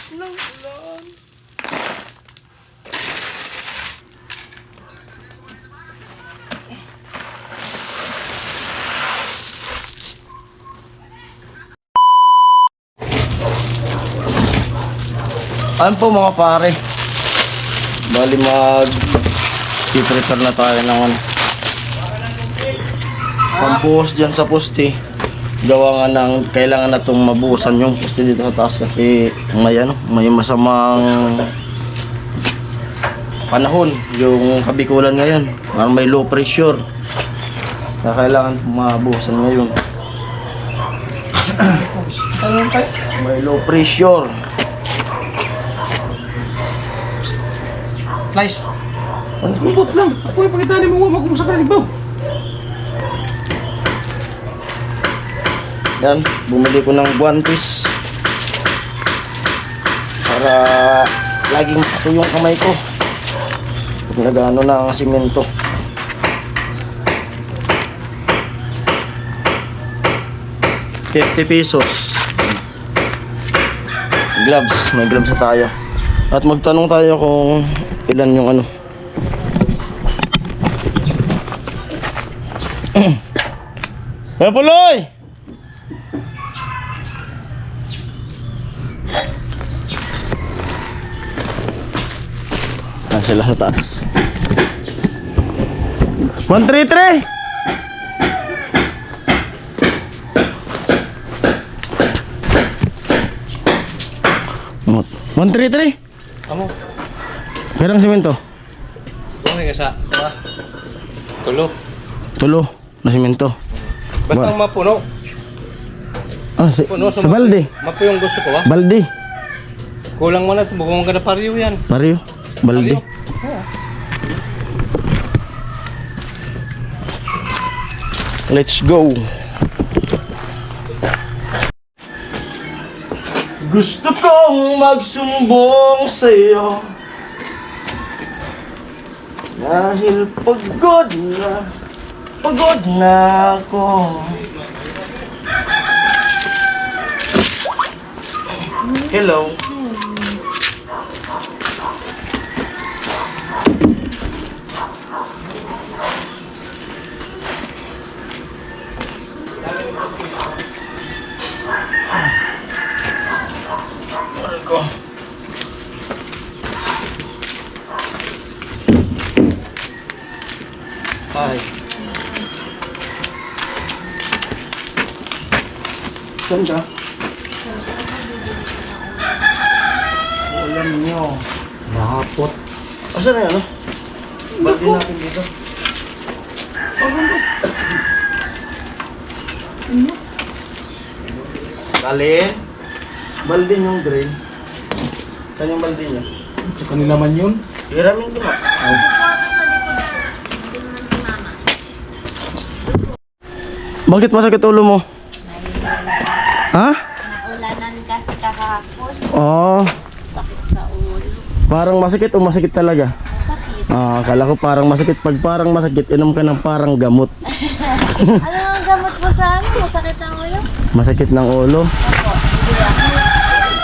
ng ulan. Ano po mga pare? Bali prepare na tayo ng pambuhos dyan sa poste. Gawa nga ng kailangan na itong mabuhusan yung poste dito sa taas kasi may masamang panahon yung kabikulan ngayon. May low pressure. Kaya kailangan mabuhusan ngayon. May low pressure. Slice. Ang lubot lang. Ako yung pagkitali mo, huwag mo sa kaligbaw. Yan, bumili ko ng guantes para laging pato yung kamay ko pag nagano na ang simento. ₱50. Gloves, may gloves na tayo. At magtanong tayo kung ilan yung ano. Hey, Puloy! Sila sa taas. 133. 133. Amo. Perang simento. Okay ka sa tulo. Tulo na simento. Basta mapuno. Puno, sa balde. Mapo yung gusto ko, ha? Balde. Kulang mo na, bugong ka na pariyo yan. Pariyo. Balde. Let's go. Gusto kong magsumbong sa'yo dahil pagod na ako. Hello. Hi. Saan ka? Ulan nyo. Mahapot. Asan na yan, ano? Balde natin dito. Kalin? Balde yung drain. Saan yung balde niya? Sa kanila man yun. Hiramin ko na. Bakit masakit ulo mo? Ha? Naulanan kasi kahapon. Oo. Sakit sa ulo. Parang masakit o masakit talaga? Sakit. Akala ko parang masakit. Pag parang masakit, inom ka ng parang gamot. Ano ang gamot mo sa ano? Masakit ang ulo? Masakit ng ulo. Opo. Hindi ako.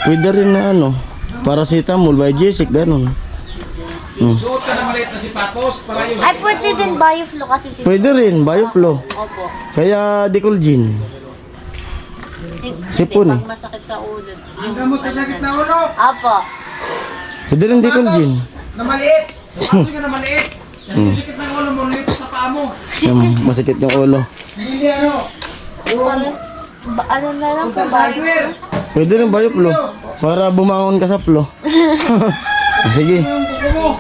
Pwede rin na ano, paracetamol by Jessic, ganun. Suot ka na maliit na sipatos para yung... Ay, pwede din Bioflow kasi si... Pwede rin, Bioflow. Opo. Kaya Decolgin. Sipon. Pag masakit sa ulo. Ang gamot sa sakit na ulo. Opo. Pwede rin Decolgin. Na maliit. Sapatos ka na maliit. Kasi yung sakit ng ulo mo, liit sa paa mo. Masakit yung ulo. Hindi ano. Ano na lang po, Bioflow? Hardware. Pwede rin Bioflow. Para bumangon ka sa flow. Sige. Thank you po.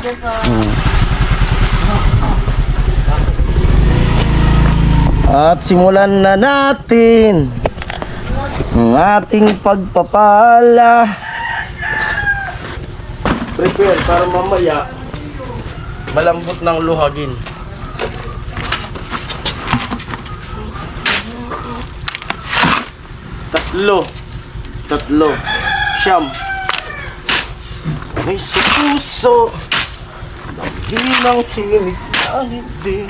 At simulan na natin ang ating pagpapala. Prepare para mamaya malambot ng luhagin. Tatlo. Siyam. May sa puso bilang himig na hindi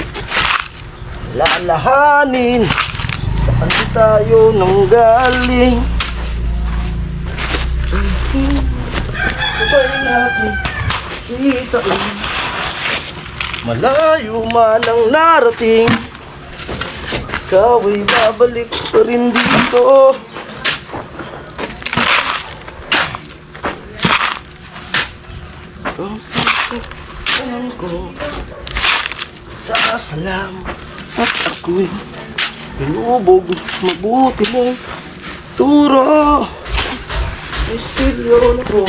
lalahanin. Saan tayo nang galing? ba'y natin kitain? Malayo man ang narating, ikaw ay babalik pa rin dito. Ang puso ko sasalam at ako'y pinubog. Mabuti mong turo, mistilyo na ko.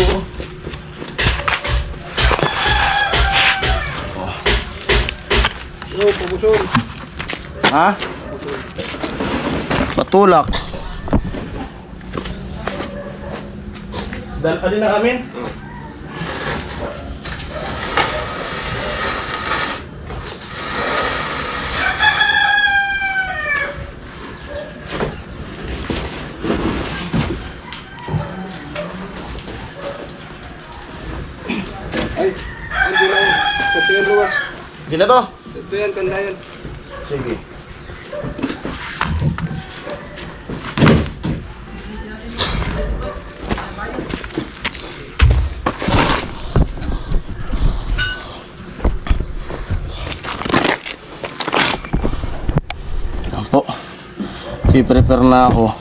Yo, pabusyon. Ha? Patulak. Dahil pa din na amin? Ay, ando na yan. Ito yan, Ruwas. Hindi na to. Ito yan, kanda yan. Sige. Yan po. I-prepare na ako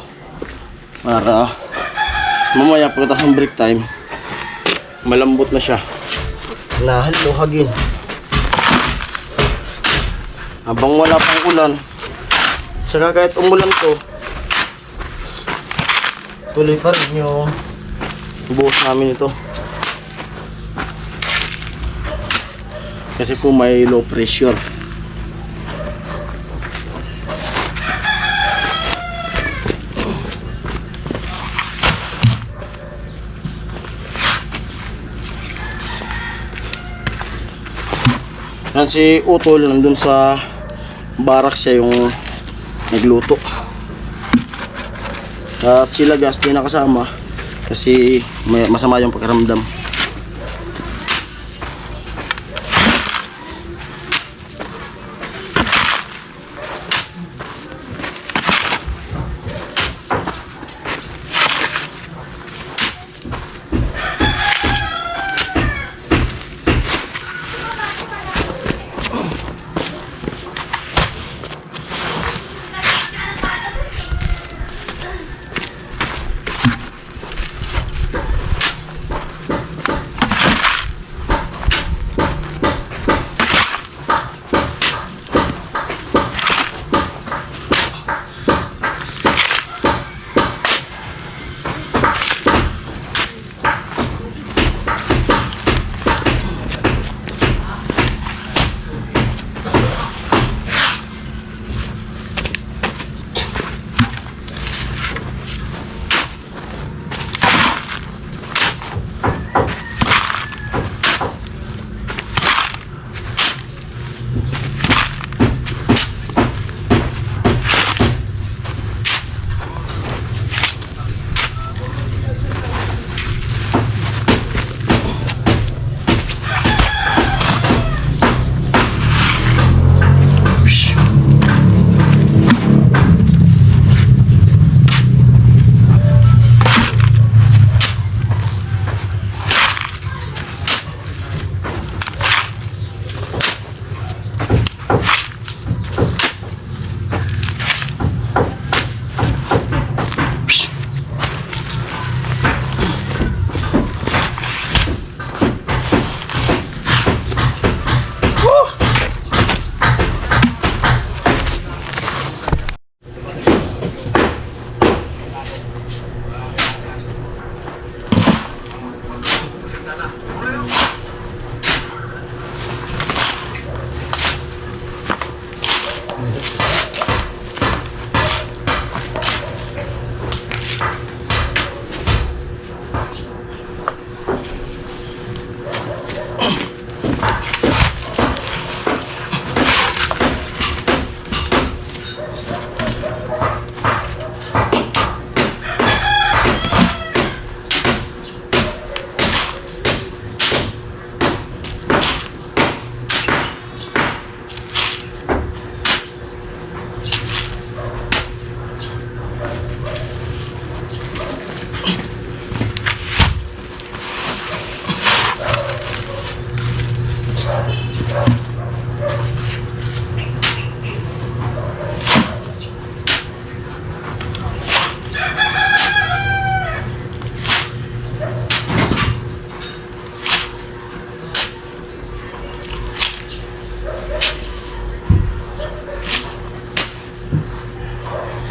para mamaya pagkatapos ng break time malambot na siya na luhagin. Habang wala pang ulan, saka kahit umulan to, tuloy pa rin yung buhos namin ito. Kasi po may low pressure. Yan si Utol, nandun sa barak siya yung nagluto. At sila gas di nakasama kasi masama yung pakiramdam.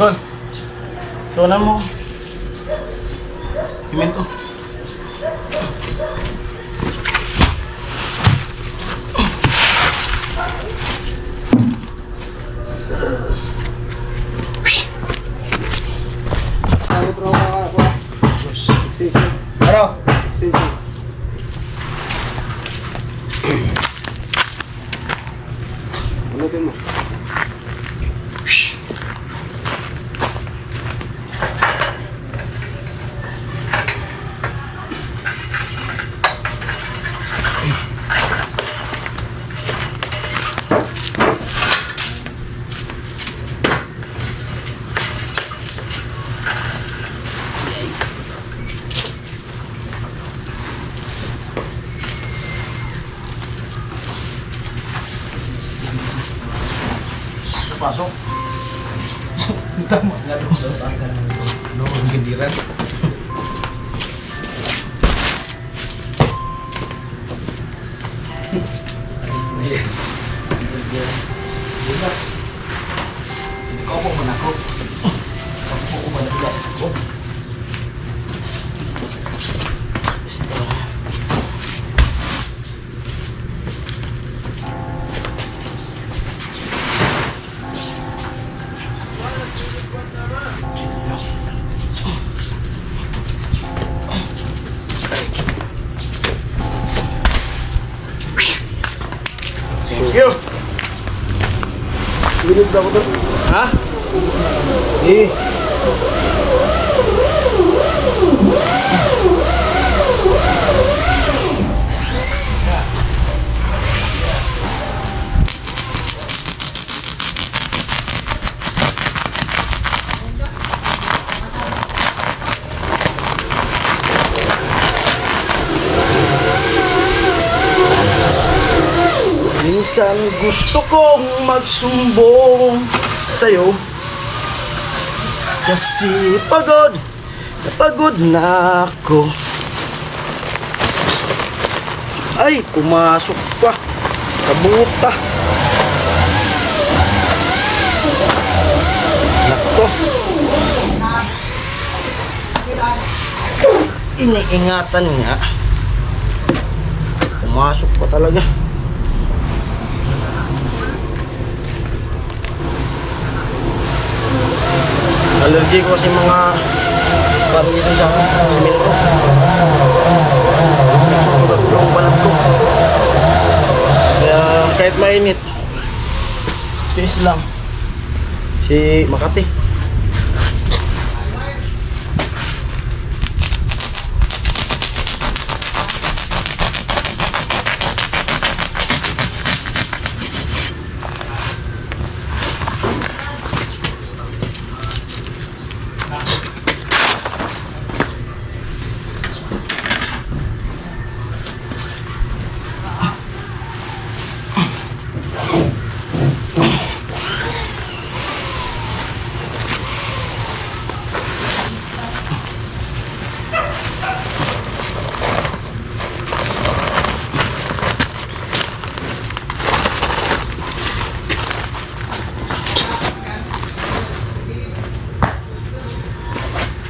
Tol, Tunan mo. Himento. ano? Ulitin mo. Pasok. Tama nga doon sa tangka ng ang gindiran. Bukas. Hindi ko po man ako. Ako ko man ako. Thank you. Bilib daw ko doon. Ha? Eh. Minsan gusto kong magsumbong sa'yo kasi napagod na ako. Ay, pumasok pa sa buta. Nako. Iniingatan nga. Pumasok pa talaga. Allergy ko sa mga parang isang sa simento. Nagsusugat ko ang balat ko. Kaya kahit mainit, tiis lang. Si Makati.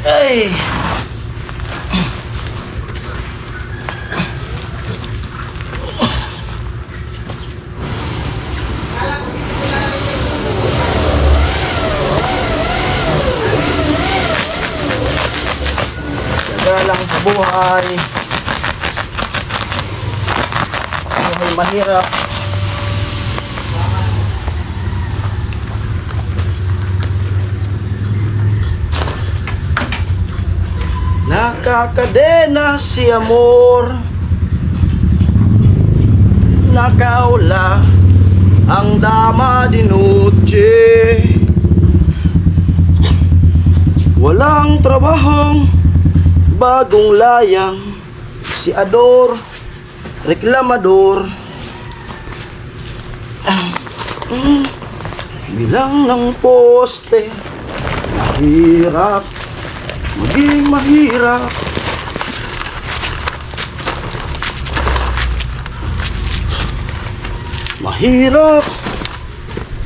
Ay! Galang sa buhay. Buhay mahirap. Nakakadena si amor, nakaula ang dama di noche. Walang trabahong bagong layang, si Ador, reklamador. Bilang ng poste, mahirap, maging mahirap. Mahirap,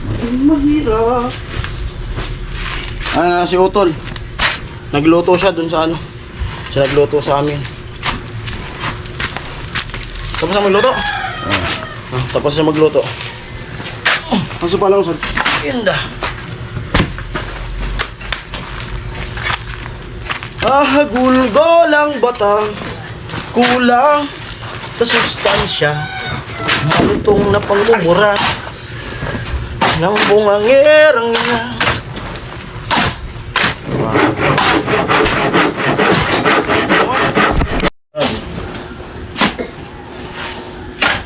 maging mahirap. Si Utol. Nagluto siya dun sa ano. Siya nagluto sa amin. Tapos na magluto? Tapos na magluto. Kaso pala ko sa tinda. Gulgolang batang kulang sa sustansya. Malutong na pangmumura ng bungangerang niya.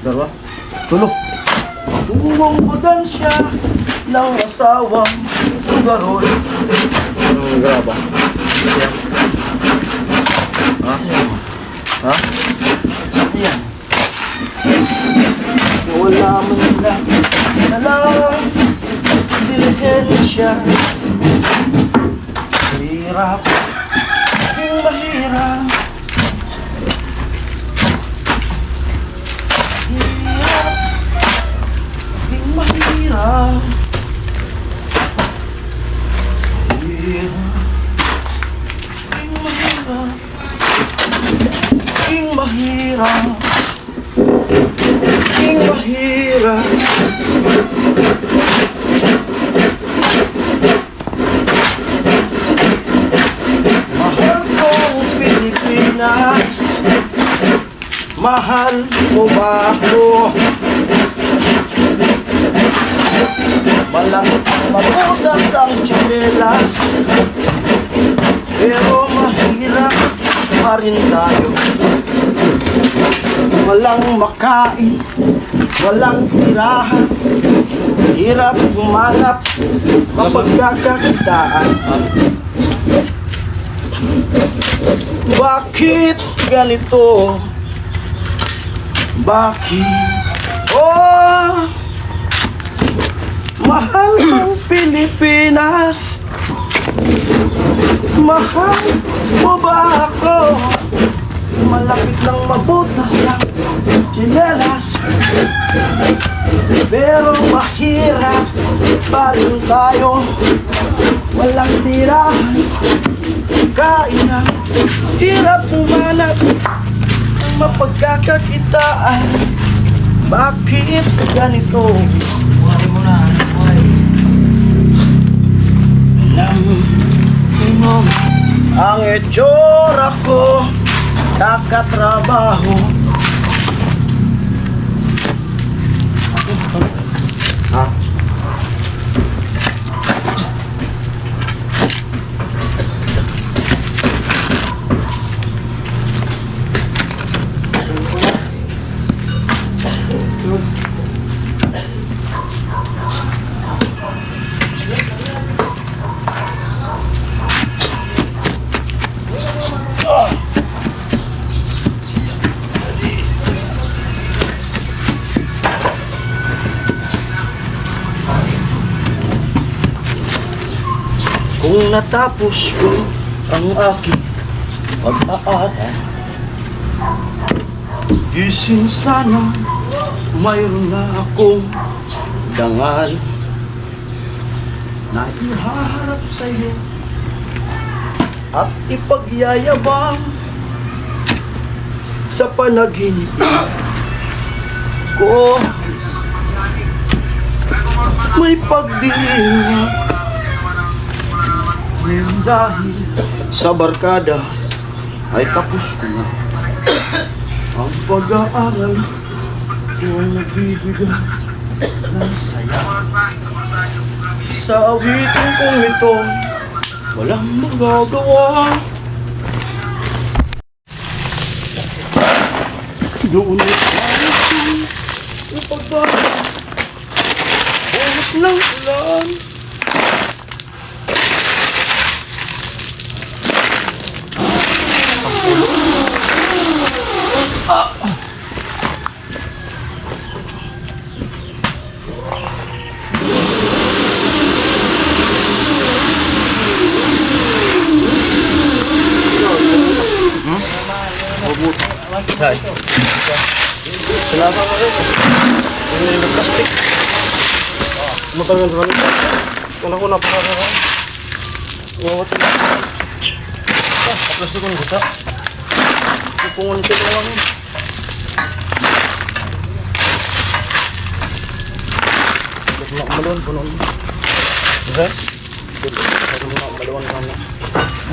Darwa? Tulog. Tuwang magansya ng asawang garol. Anong graba? Ha? Ayan. Wala man lang nalang dilihensya. Hirap, yung mahirap. Hirap, yung mahirap. King mahirap, king mahirap. Mahal kong Pilipinas, mahal mo ba ako? Malakot mabutas ang tsinelas, pero mahirap pa rin tayo. Walang makain, walang tirahan, hirap humanap mapagkakakitaan. Bakit ganito? Bakit? Oh, mahal ng Pilipinas, mahal mo ba ako? Malapit lang mabutas ang tsinelas, pero mahirap pa rin tayo. Walang tirahan, kainan, hirap humanap ang mapagkakakitaan. Bakit ganito? Buhay mo na, buhay. Nang ang itsura ko kakatrabaho. Ha? Kung natapos ko ang aking pag-aaral, gising sana mayroon na akong dangal na ihaharap sa'yo at ipagyayabang sa panaginip ko. May pagdiringan dahil sa barkada ay tapos ko na ang pag-aaral ko ay nagbibigay ng saya. Sa awitin kong ito walang magagawa. Doon ay tayo ang pag-aaral, buhos ng ulan. Hay. Kenapa kau? Ini plastik. Motor kan kalau aku nak pakai Oo, ito. Tapos ko gusto. Pupungon ko lang. Malon punon. Okay? Malon kan.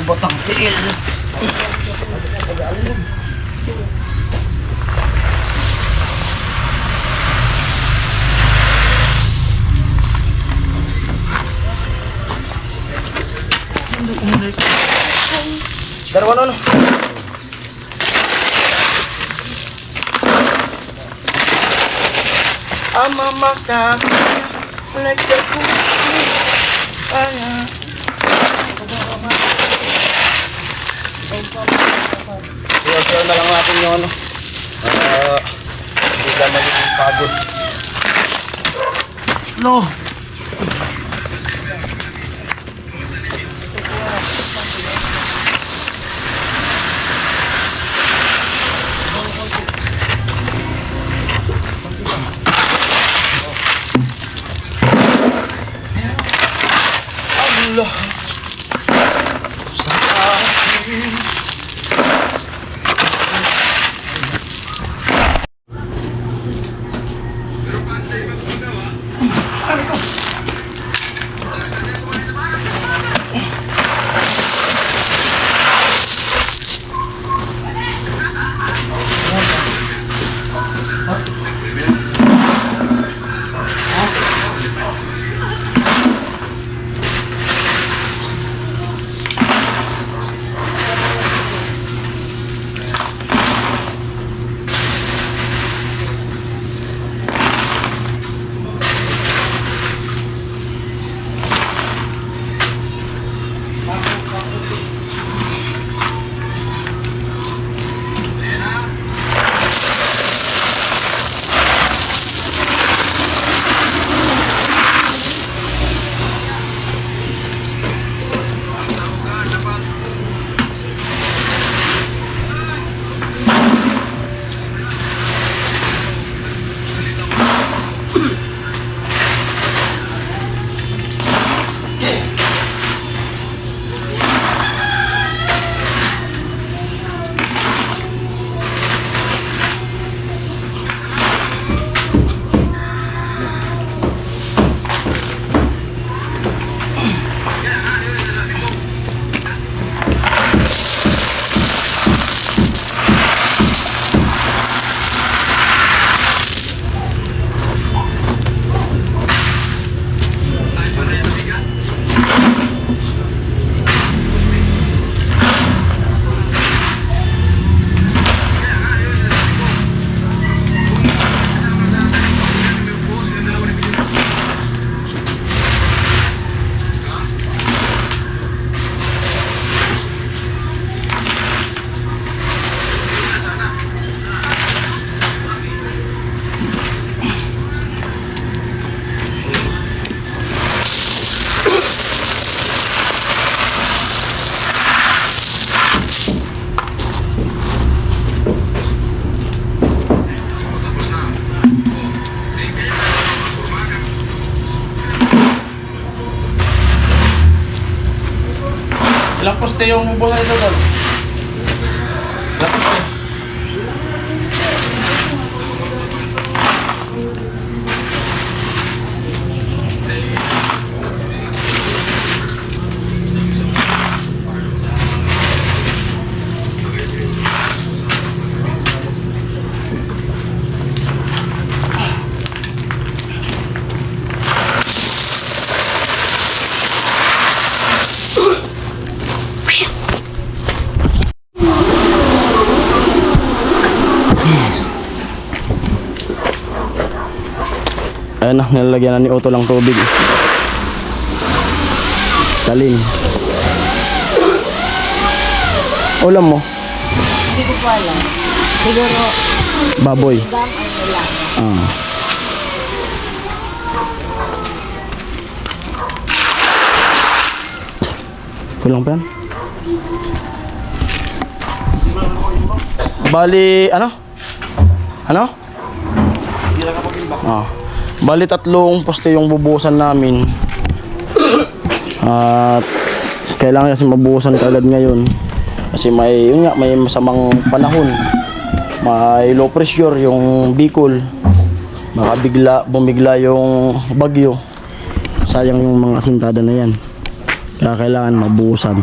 Batang tiil. Dalawa nun. Ama maka like the share na lang natin yung ano. Hindi lang magiging pagod. No. Allah sa akin. Ilang poste yung buhay ito doon? Ilang poste? Ayan na, nilalagyan na ni Otto lang tubig. Talin. Ulam mo? Hindi ko po alam. Siguro, Baboy. gam ay ulam. Ah. Kulang pa yan? Bali, ano? Ano? Ah. Bali 3 poste yung bubuhusan namin. At kailangan kasi mabuhusan kaagad ngayon. Kasi may, yun nga, may masamang panahon. May low pressure yung Bicol. Baka bumigla yung bagyo. Sayang yung mga asintada na yan. Kaya kailangan mabuhusan.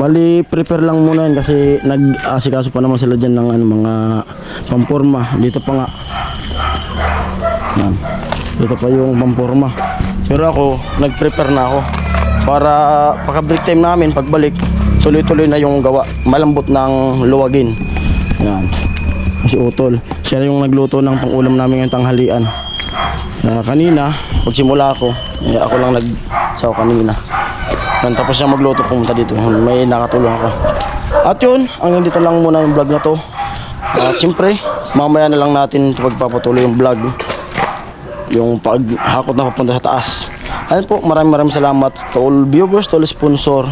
Bali, prepare lang muna yan kasi nag-asikaso pa naman sila dyan ng mga pamporma. Dito pa nga. Yan. Dito pa yung pamporma. Pero ako, nag-prepare na ako. Para pagka-break time namin, pagbalik, tuloy-tuloy na yung gawa. Malambot ng luwagin. Yan. Si Utol. Siya yung nagluto ng pang-ulam namin ngayong tanghalian. Kanina, pagsimula ako, ako lang nagsaw kanina. Yan, tapos siya magluto, pumunta dito. May nakatulong ako. At yun, hanggang dito lang muna yung vlog na to. At siyempre, mamaya na lang natin pagpapatuloy yung vlog. Yung paghakot na papunta sa taas. Ayun po, maraming salamat to all viewers, to all sponsor.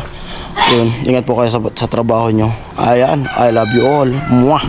Yun, ingat po kayo sa trabaho nyo. Ayan, I love you all. Mwah!